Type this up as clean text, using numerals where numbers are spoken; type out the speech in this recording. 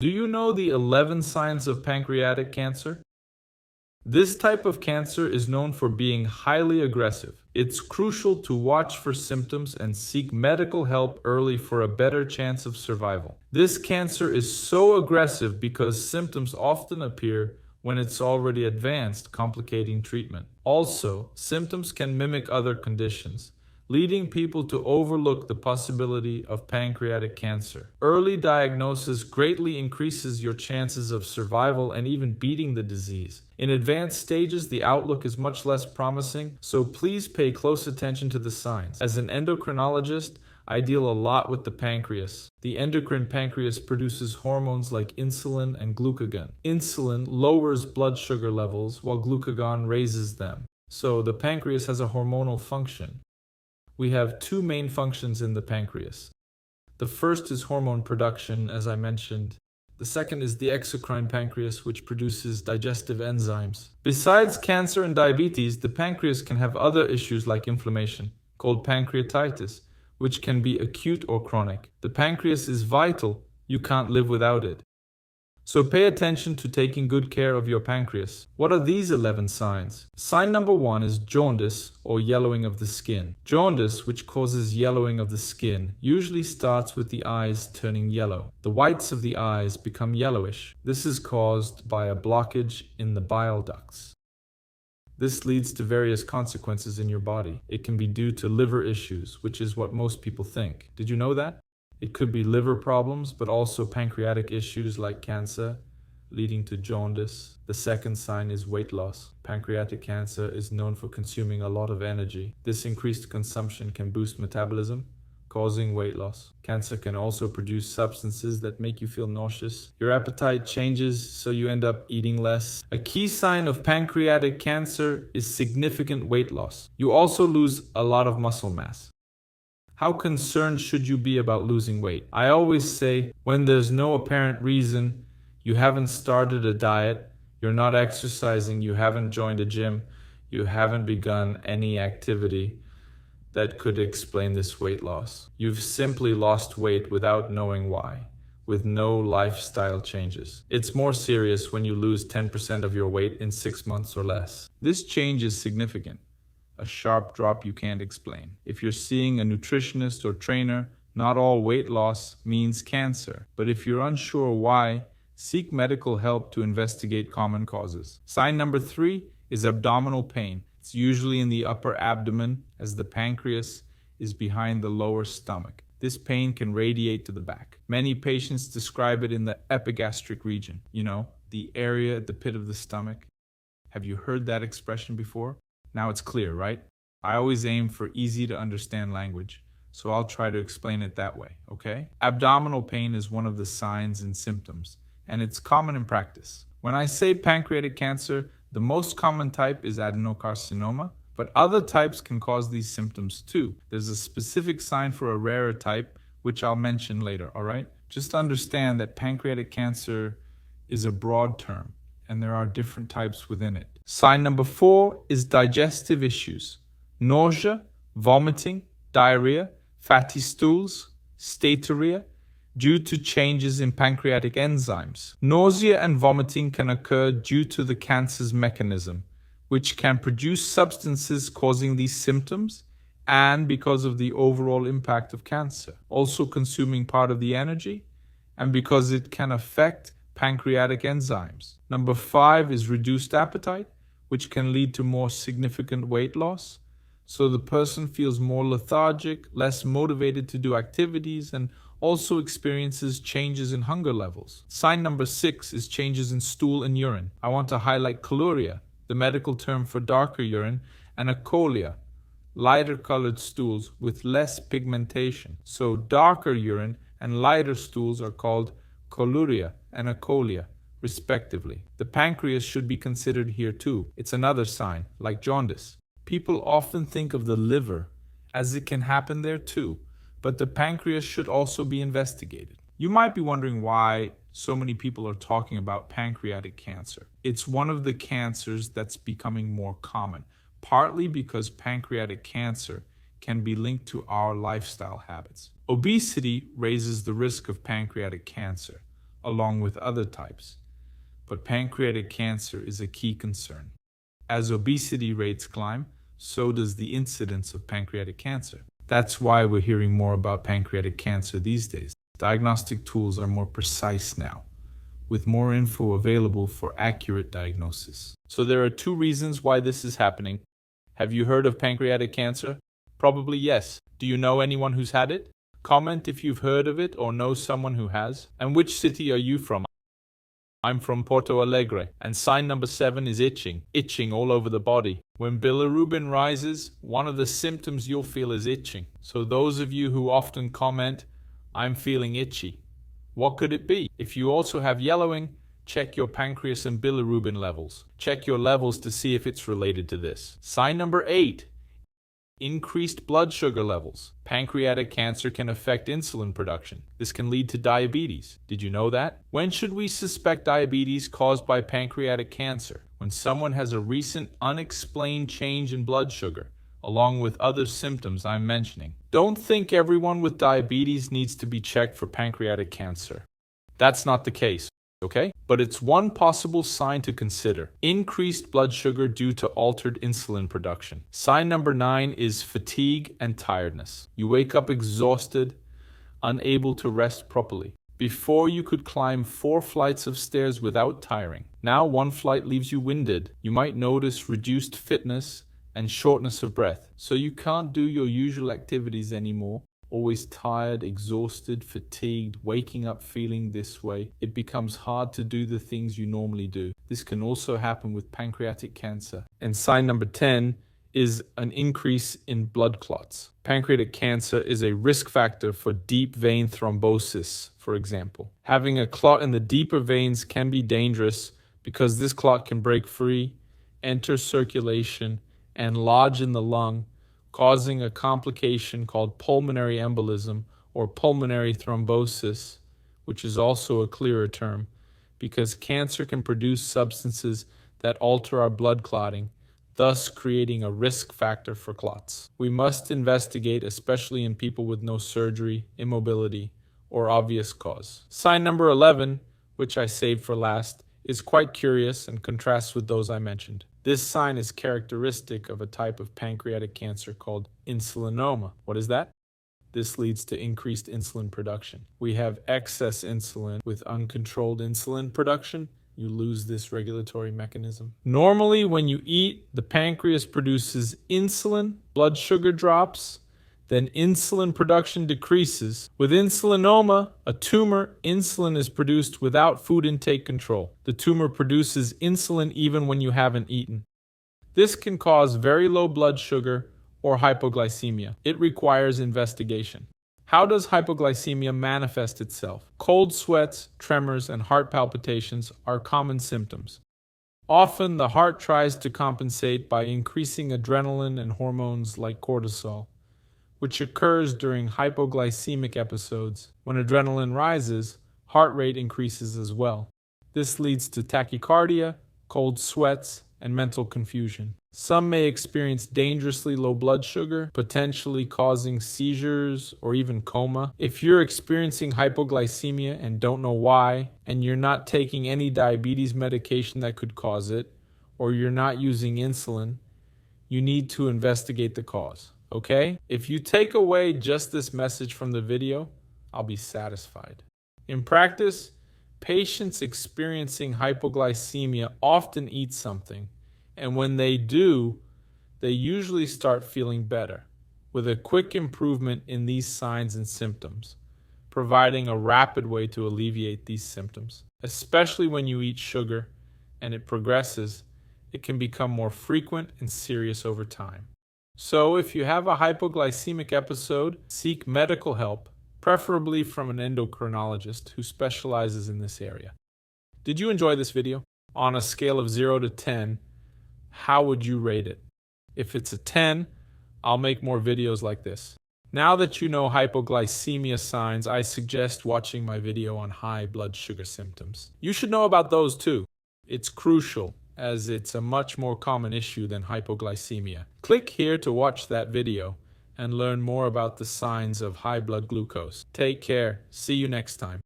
Do you know the 11 signs of pancreatic cancer? This type of cancer is known for being highly aggressive. It's crucial to watch for symptoms and seek medical help early for a better chance of survival. This cancer is so aggressive because symptoms often appear when it's already advanced, complicating treatment. Also, symptoms can mimic other conditions, leading people to overlook the possibility of pancreatic cancer. Early diagnosis greatly increases your chances of survival and even beating the disease. In advanced stages, the outlook is much less promising, so please pay close attention to the signs. As an endocrinologist, I deal a lot with the pancreas. The endocrine pancreas produces hormones like insulin and glucagon. Insulin lowers blood sugar levels while glucagon raises them. So the pancreas has a hormonal function. We have two main functions in the pancreas. The first is hormone production, as I mentioned. The second is the exocrine pancreas, which produces digestive enzymes. Besides cancer and diabetes, the pancreas can have other issues like inflammation, called pancreatitis, which can be acute or chronic. The pancreas is vital. You can't live without it. So pay attention to taking good care of your pancreas. What are these 11 signs? Sign number 1 is jaundice or yellowing of the skin. Jaundice, which causes yellowing of the skin, usually starts with the eyes turning yellow. The whites of the eyes become yellowish. This is caused by a blockage in the bile ducts. This leads to various consequences in your body. It can be due to liver issues, which is what most people think. Did you know that? It could be liver problems, but also pancreatic issues like cancer, leading to jaundice. The second sign is weight loss. Pancreatic cancer is known for consuming a lot of energy. This increased consumption can boost metabolism, causing weight loss. Cancer can also produce substances that make you feel nauseous. Your appetite changes, so you end up eating less. A key sign of pancreatic cancer is significant weight loss. You also lose a lot of muscle mass. How concerned should you be about losing weight? I always say, when there's no apparent reason, you haven't started a diet, you're not exercising, you haven't joined a gym, you haven't begun any activity that could explain this weight loss. You've simply lost weight without knowing why, with no lifestyle changes. It's more serious when you lose 10% of your weight in 6 months or less. This change is significant. A sharp drop you can't explain. If you're seeing a nutritionist or trainer, not all weight loss means cancer. But if you're unsure why, seek medical help to investigate common causes. Sign number 3 is abdominal pain. It's usually in the upper abdomen, as the pancreas is behind the lower stomach. This pain can radiate to the back. Many patients describe it in the epigastric region, the area at the pit of the stomach. Have you heard that expression before? Now it's clear, right? I always aim for easy to understand language, so I'll try to explain it that way, okay? Abdominal pain is one of the signs and symptoms, and it's common in practice. When I say pancreatic cancer, the most common type is adenocarcinoma, but other types can cause these symptoms too. There's a specific sign for a rarer type, which I'll mention later, all right? Just understand that pancreatic cancer is a broad term, and there are different types within it. Sign number 4 is digestive issues. Nausea, vomiting, diarrhea, fatty stools, steatorrhea, due to changes in pancreatic enzymes. Nausea and vomiting can occur due to the cancer's mechanism, which can produce substances causing these symptoms, and because of the overall impact of cancer, also consuming part of the energy, and because it can affect pancreatic enzymes. Number 5 is reduced appetite, which can lead to more significant weight loss. So the person feels more lethargic, less motivated to do activities, and also experiences changes in hunger levels. Sign number 6 is changes in stool and urine. I want to highlight coluria, the medical term for darker urine, and acolia, lighter colored stools with less pigmentation. So darker urine and lighter stools are called coluria and acolia, respectively. The pancreas should be considered here too. It's another sign, like jaundice. People often think of the liver, as it can happen there too, but the pancreas should also be investigated. You might be wondering why so many people are talking about pancreatic cancer. It's one of the cancers that's becoming more common, partly because pancreatic cancer can be linked to our lifestyle habits. Obesity raises the risk of pancreatic cancer. along with other types. But pancreatic cancer is a key concern. As obesity rates climb, so does the incidence of pancreatic cancer. That's why we're hearing more about pancreatic cancer these days. Diagnostic tools are more precise now, with more info available for accurate diagnosis. So there are two reasons why this is happening. Have you heard of pancreatic cancer? Probably yes. Do you know anyone who's had it? Comment if you've heard of it or know someone who has. And which city are you from? I'm from Porto Alegre, and sign number 7 is itching. Itching all over the body. When bilirubin rises, one of the symptoms you'll feel is itching. So those of you who often comment, I'm feeling itchy, what could it be? If you also have yellowing, check your pancreas and bilirubin levels. Check your levels to see if it's related to this. Sign number 8. Increased blood sugar levels. Pancreatic cancer can affect insulin production. This can lead to diabetes. Did you know that? When should we suspect diabetes caused by pancreatic cancer? When someone has a recent unexplained change in blood sugar, along with other symptoms I'm mentioning. Don't think everyone with diabetes needs to be checked for pancreatic cancer. That's not the case. Okay? But it's one possible sign to consider. Increased blood sugar due to altered insulin production. Sign number 9 is fatigue and tiredness. You wake up exhausted, unable to rest properly. Before you could climb 4 flights of stairs without tiring. Now 1 flight leaves you winded. You might notice reduced fitness and shortness of breath. So you can't do your usual activities anymore. Always tired, exhausted, fatigued, waking up feeling this way. It becomes hard to do the things you normally do. This can also happen with pancreatic cancer. And sign number 10 is an increase in blood clots. Pancreatic cancer is a risk factor for deep vein thrombosis, for example. Having a clot in the deeper veins can be dangerous because this clot can break free, enter circulation, and lodge in the lung, causing a complication called pulmonary embolism or pulmonary thrombosis, which is also a clearer term, because cancer can produce substances that alter our blood clotting, thus creating a risk factor for clots. We must investigate, especially in people with no surgery, immobility, or obvious cause. Sign number 11, which I saved for last, is quite curious and contrasts with those I mentioned. This sign is characteristic of a type of pancreatic cancer called insulinoma. What is that? This leads to increased insulin production. We have excess insulin. With uncontrolled insulin production, you lose this regulatory mechanism. Normally, when you eat, the pancreas produces insulin, blood sugar drops, then insulin production decreases. With insulinoma, a tumor, insulin is produced without food intake control. The tumor produces insulin even when you haven't eaten. This can cause very low blood sugar or hypoglycemia. It requires investigation. How does hypoglycemia manifest itself? Cold sweats, tremors, and heart palpitations are common symptoms. Often, the heart tries to compensate by increasing adrenaline and hormones like cortisol, which occurs during hypoglycemic episodes. When adrenaline rises, heart rate increases as well. This leads to tachycardia, cold sweats, and mental confusion. Some may experience dangerously low blood sugar, potentially causing seizures or even coma. If you're experiencing hypoglycemia and don't know why, and you're not taking any diabetes medication that could cause it, or you're not using insulin, you need to investigate the cause. Okay? If you take away just this message from the video, I'll be satisfied. In practice, patients experiencing hypoglycemia often eat something, and when they do, they usually start feeling better, with a quick improvement in these signs and symptoms, providing a rapid way to alleviate these symptoms. Especially when you eat sugar and it progresses, it can become more frequent and serious over time. So if you have a hypoglycemic episode, seek medical help, preferably from an endocrinologist who specializes in this area. Did you enjoy this video? On a scale of 0 to 10, how would you rate it? If it's a 10, I'll make more videos like this. Now that you know hypoglycemia signs, I suggest watching my video on high blood sugar symptoms. You should know about those too. It's crucial, as it's a much more common issue than hypoglycemia. Click here to watch that video and learn more about the signs of high blood glucose. Take care. See you next time.